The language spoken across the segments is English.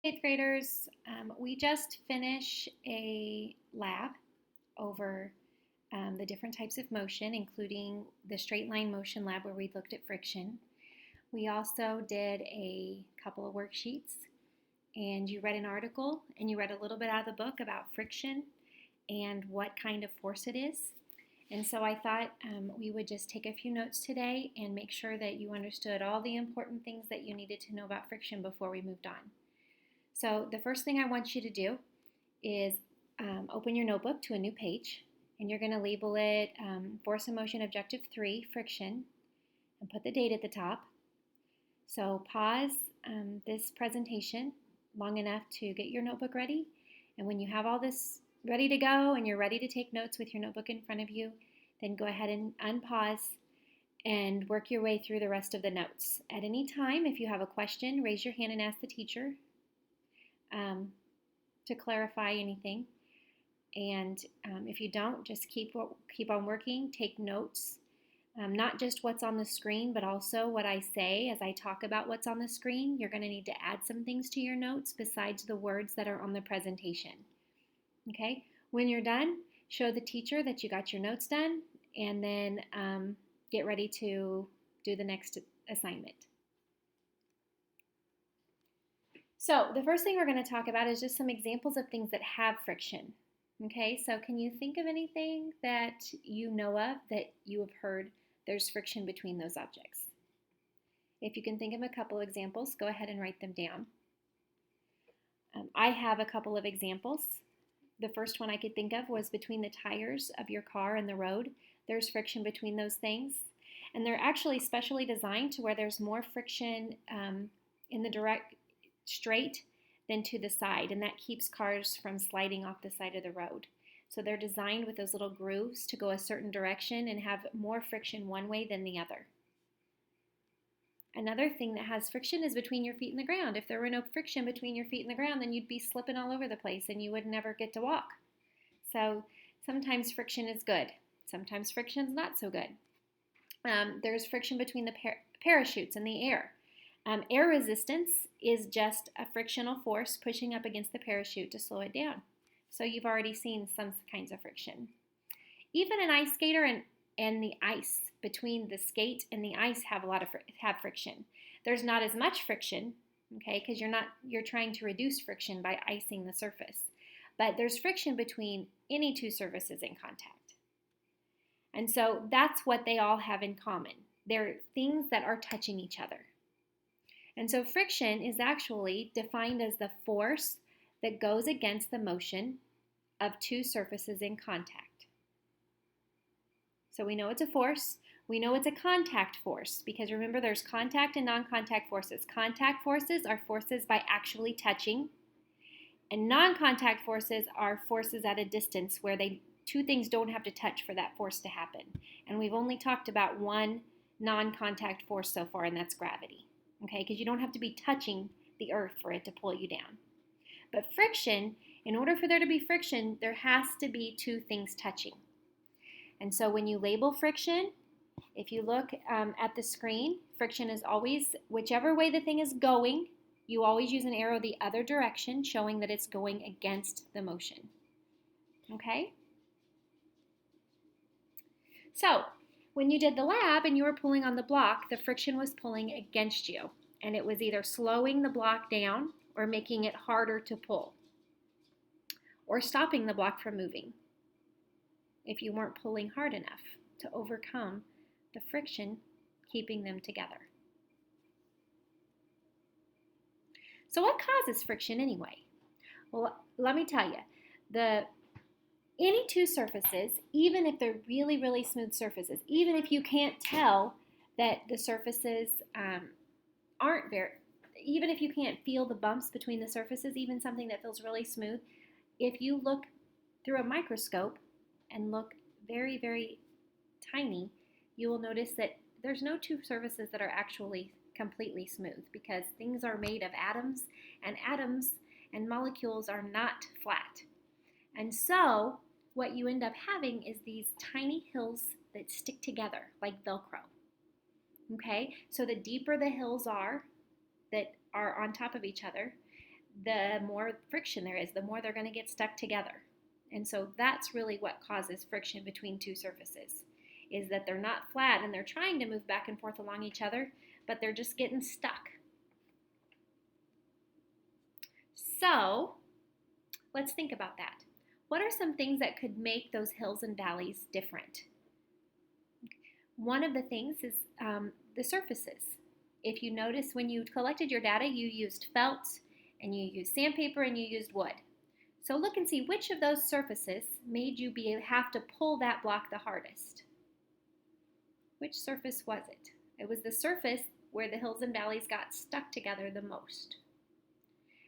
Eighth graders, we just finished a lab over the different types of motion, including the straight line motion lab where we looked at friction. We also did a couple of worksheets, and you read an article and you read a little bit out of the book about friction and what kind of force it is. And so I thought we would just take a few notes today and make sure that you understood all the important things that you needed to know about friction before we moved on. So the first thing I want you to do is open your notebook to a new page, and you're going to label it Force and Motion Objective 3, Friction, and put the date at the top. So pause this presentation long enough to get your notebook ready, and when you have all this ready to go and you're ready to take notes with your notebook in front of you, then go ahead and unpause and work your way through the rest of the notes. At any time, if you have a question, raise your hand and ask the teacher to clarify anything. And if you don't, just keep on working. Take notes, not just what's on the screen, but also what I say as I talk about what's on the screen. You're going to need to add some things to your notes besides the words that are on the presentation. Okay? When you're done, show the teacher that you got your notes done, and then get ready to do the next assignment. So the first thing we're going to talk about is just some examples of things that have friction. Okay, so can you think of anything that you know of that you have heard there's friction between those objects? If you can think of a couple examples, go ahead and write them down. I have a couple of examples. The first one I could think of was between the tires of your car and the road. There's friction between those things. And they're actually specially designed to where there's more friction in the direct straight than to the side, and that keeps cars from sliding off the side of the road. So they're designed with those little grooves to go a certain direction and have more friction one way than the other. Another thing that has friction is between your feet and the ground. If there were no friction between your feet and the ground, then you'd be slipping all over the place and you would never get to walk. So sometimes friction is good. Sometimes friction is not so good. There's friction between the parachutes in the air. Air resistance is just a frictional force pushing up against the parachute to slow it down. So you've already seen some kinds of friction. Even an ice skater and the ice between the skate and the ice have friction. There's not as much friction, okay, because you're trying to reduce friction by icing the surface. But there's friction between any two surfaces in contact. And so that's what they all have in common. They're things that are touching each other. And so friction is actually defined as the force that goes against the motion of two surfaces in contact. So we know it's a force. We know it's a contact force because remember there's contact and non-contact forces. Contact forces are forces by actually touching, and non-contact forces are forces at a distance where two things don't have to touch for that force to happen. And we've only talked about one non-contact force so far, and that's gravity. Okay, because you don't have to be touching the earth for it to pull you down. But friction, in order for there to be friction, there has to be two things touching. And so when you label friction, if you look at the screen, friction is always, whichever way the thing is going, you always use an arrow the other direction, showing that it's going against the motion. Okay? So, when you did the lab and you were pulling on the block, the friction was pulling against you, and it was either slowing the block down or making it harder to pull, or stopping the block from moving if you weren't pulling hard enough to overcome the friction keeping them together. So what causes friction anyway? Well, let me tell you, any two surfaces, even if they're really, really smooth surfaces, even if you can't tell that the surfaces even if you can't feel the bumps between the surfaces, even something that feels really smooth, if you look through a microscope and look very, very tiny, you will notice that there's no two surfaces that are actually completely smooth because things are made of atoms and molecules are not flat. And so what you end up having is these tiny hills that stick together like Velcro. Okay, so the deeper the hills are that are on top of each other, the more friction there is, the more they're going to get stuck together. And so that's really what causes friction between two surfaces, is that they're not flat and they're trying to move back and forth along each other, but they're just getting stuck. So let's think about that. What are some things that could make those hills and valleys different? One of the things is the surfaces. If you notice, when you collected your data, you used felt and you used sandpaper and you used wood. So look and see which of those surfaces made you have to pull that block the hardest. Which surface was it? It was the surface where the hills and valleys got stuck together the most.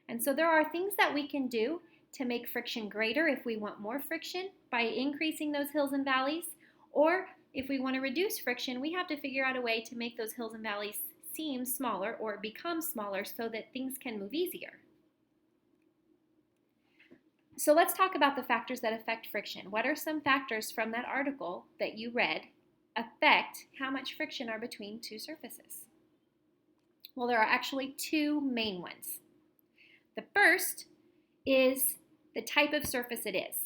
And so there are things that we can do to make friction greater if we want more friction by increasing those hills and valleys, or if we want to reduce friction, we have to figure out a way to make those hills and valleys seem smaller or become smaller so that things can move easier. So let's talk about the factors that affect friction. What are some factors from that article that you read affect how much friction are between two surfaces? Well, there are actually two main ones. The first is the type of surface it is,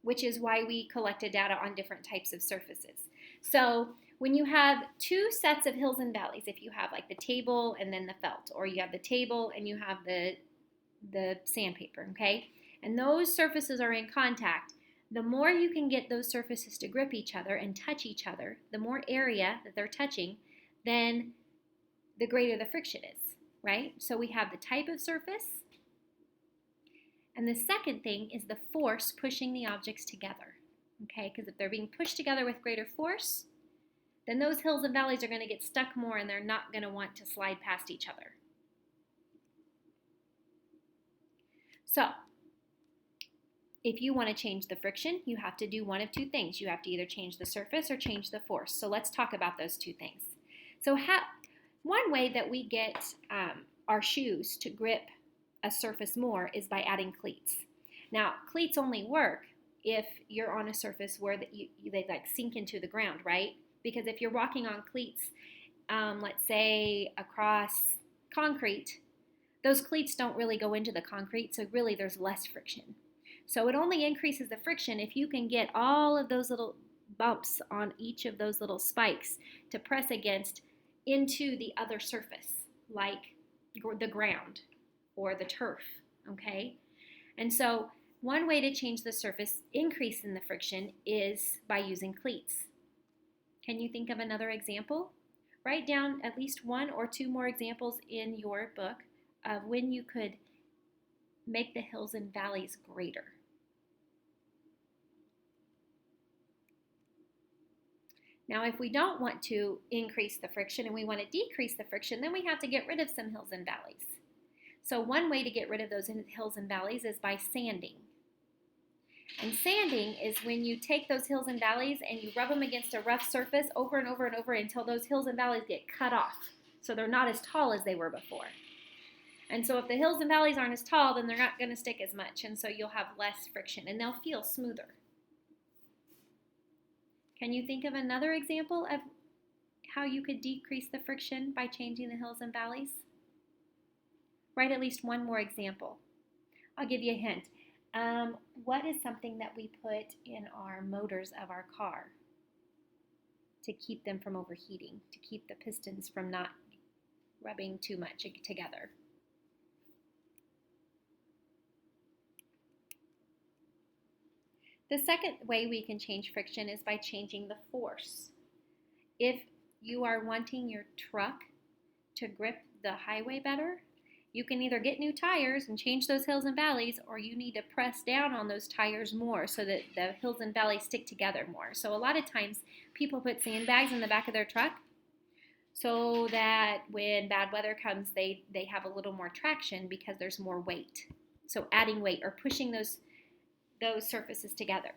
which is why we collected data on different types of surfaces. So when you have two sets of hills and valleys, if you have like the table and then the felt, or you have the table and you have the sandpaper, okay? And those surfaces are in contact, the more you can get those surfaces to grip each other and touch each other, the more area that they're touching, then the greater the friction is, right? So we have the type of surface. And the second thing is the force pushing the objects together, okay? Because if they're being pushed together with greater force, then those hills and valleys are going to get stuck more and they're not going to want to slide past each other. So, if you want to change the friction, you have to do one of two things. You have to either change the surface or change the force. So let's talk about those two things. So one way that we get our shoes to grip a surface more is by adding cleats. Now, cleats only work if you're on a surface where they like sink into the ground, right? Because if you're walking on cleats, let's say across concrete, those cleats don't really go into the concrete, so really there's less friction. So it only increases the friction if you can get all of those little bumps on each of those little spikes to press against into the other surface, like the ground or the turf, okay? And so one way to change the surface increase in the friction is by using cleats. Can you think of another example? Write down at least one or two more examples in your book of when you could make the hills and valleys greater. Now, if we don't want to increase the friction and we want to decrease the friction, then we have to get rid of some hills and valleys. So one way to get rid of those hills and valleys is by sanding. And sanding is when you take those hills and valleys and you rub them against a rough surface over and over and over until those hills and valleys get cut off, so they're not as tall as they were before. And so if the hills and valleys aren't as tall, then they're not going to stick as much, and so you'll have less friction and they'll feel smoother. Can you think of another example of how you could decrease the friction by changing the hills and valleys? Write at least one more example. I'll give you a hint. What is something that we put in our motors of our car to keep them from overheating, to keep the pistons from not rubbing too much together? The second way we can change friction is by changing the force. If you are wanting your truck to grip the highway better, you can either get new tires and change those hills and valleys, or you need to press down on those tires more so that the hills and valleys stick together more. So a lot of times people put sandbags in the back of their truck so that when bad weather comes, they have a little more traction because there's more weight. So adding weight or pushing those surfaces together.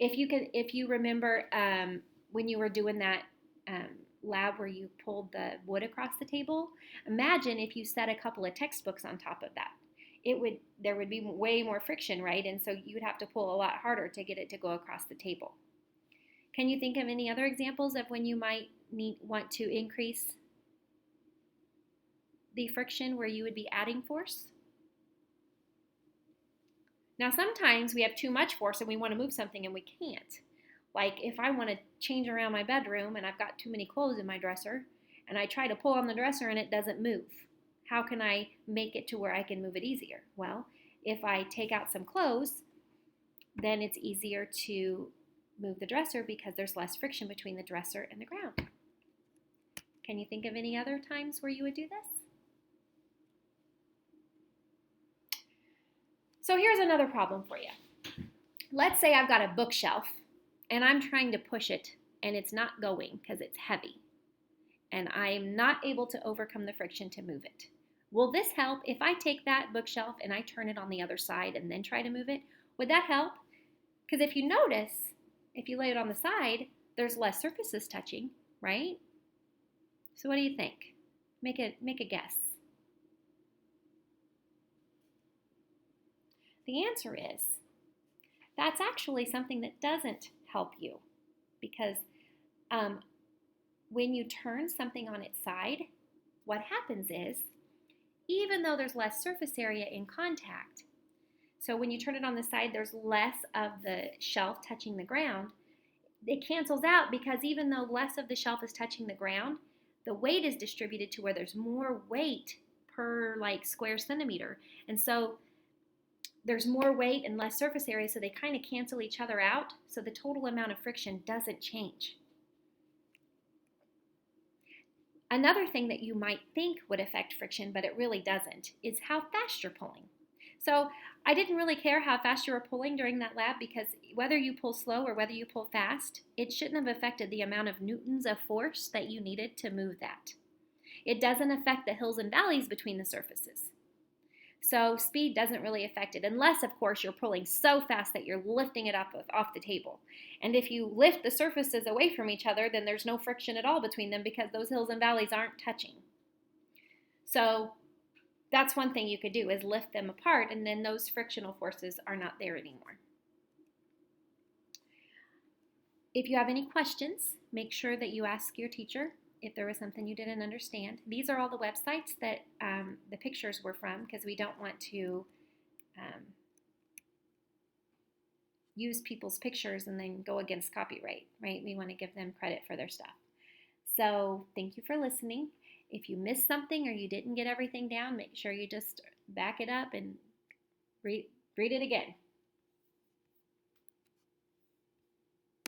If you remember when you were doing that lab where you pulled the wood across the table, imagine if you set a couple of textbooks on top of that. There would be way more friction, right? And so you would have to pull a lot harder to get it to go across the table. Can you think of any other examples of when you might want to increase the friction where you would be adding force? Now, sometimes we have too much force and we want to move something and we can't. Like if I want to change around my bedroom and I've got too many clothes in my dresser and I try to pull on the dresser and it doesn't move. How can I make it to where I can move it easier? Well, if I take out some clothes, then it's easier to move the dresser because there's less friction between the dresser and the ground. Can you think of any other times where you would do this? So here's another problem for you. Let's say I've got a bookshelf and I'm trying to push it and it's not going because it's heavy and I'm not able to overcome the friction to move it. Will this help if I take that bookshelf and I turn it on the other side and then try to move it? Would that help? Because if you notice, if you lay it on the side, there's less surfaces touching, right? So what do you think? Make a guess. The answer is that's actually something that doesn't help you because when you turn something on its side, what happens is even though there's less surface area in contact, so when you turn it on the side, there's less of the shelf touching the ground, it cancels out because even though less of the shelf is touching the ground, the weight is distributed to where there's more weight per like square centimeter. And so there's more weight and less surface area, so they kind of cancel each other out, so the total amount of friction doesn't change. Another thing that you might think would affect friction, but it really doesn't, is how fast you're pulling. So I didn't really care how fast you were pulling during that lab because whether you pull slow or whether you pull fast, it shouldn't have affected the amount of newtons of force that you needed to move that. It doesn't affect the hills and valleys between the surfaces. So speed doesn't really affect it, unless, of course, you're pulling so fast that you're lifting it up off the table. And if you lift the surfaces away from each other, then there's no friction at all between them because those hills and valleys aren't touching. So that's one thing you could do is lift them apart, and then those frictional forces are not there anymore. If you have any questions, make sure that you ask your teacher if there was something you didn't understand. These are all the websites that the pictures were from because we don't want to use people's pictures and then go against copyright, right? We want to give them credit for their stuff. So thank you for listening. If you missed something or you didn't get everything down, make sure you just back it up and read it again.